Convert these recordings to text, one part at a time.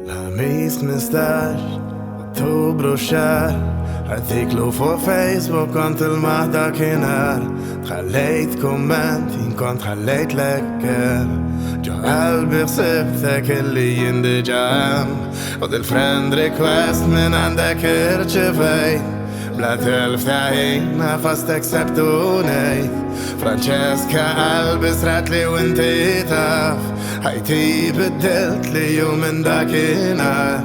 Lamis 15 Ottobru xar Artiklu fuq Facebook kont il-maħda kienar Tħallejt komment inkont tħallejt lekker Ġo qalbi xsibtek illi jindiġam U dil-friend request minn għandek irċivejt Bla telf taħin nafastek sebtunejt Franceska qalbi srat li u inti taf Ħajti biddilt li ju minn dakinar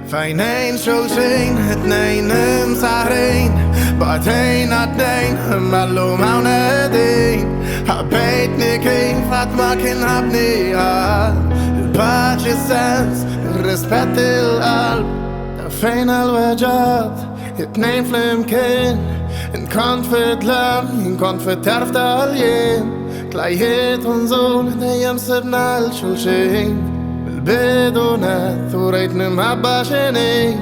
Fajnejn Xulxin, it-nejn imsaħrin Baqtejn għaddejn, mallum għawnedin Ħabbejtni kif għat ma kien ħabnija Il-paċi sens, il-rispett il-qalb Ta' fejn għal-weġat, it-nejn flimkien Inkont fid-lam, inkont fid-tarf tal-jien Tlajjiet unżul, dejjem sibna l-Xulxin Bidunet u rejtni mħabba xini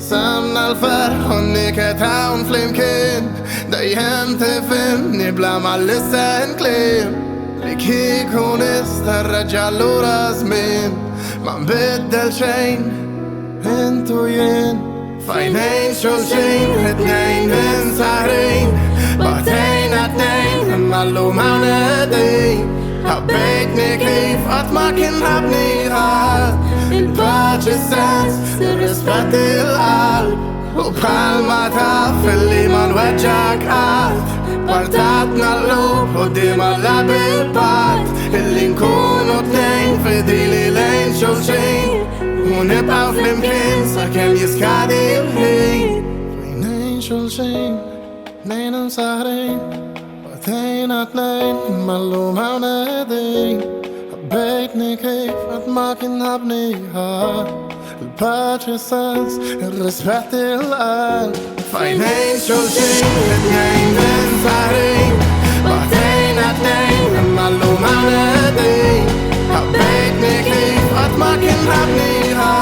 Samna l-farħ unni ketawn flimkien Dejjem tifimni bla ma l-lissen klim Li kiku nista rraġallura zmin Ma nbiddel xejn Intu jien Fajnejn Xulxin It-nejn ninsaħrin Baqtejn għatnejn Mallum għawnedin Ħabbejtni kif qatt ma kien ħabniha Il-paċi sens, il-rispett il-qalb U bħalma taf illi ma nweġġak qatt Partatna l-lub u dima l-lab il-pat Illi nkunu t-nejn fidili lejn Xulxin U nibqaw flimkien sakemm jiskadi l-ħin Fejnejn Xulxin, nejn imsaħrin Baqtejn għatnejn, mallum għawnedin Ħabbejtni kif għad ma kien ħabniha Il-paċi sens, il-rispett il-qalb Fajnejn Xulxin, it-nejn ninsaħrin Baqtejn għatnejn, mallum għawnedin Ħabbejtni kif għad ma kien ħabniha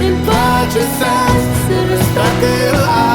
Il-paċi sens, il-rispett il-qalb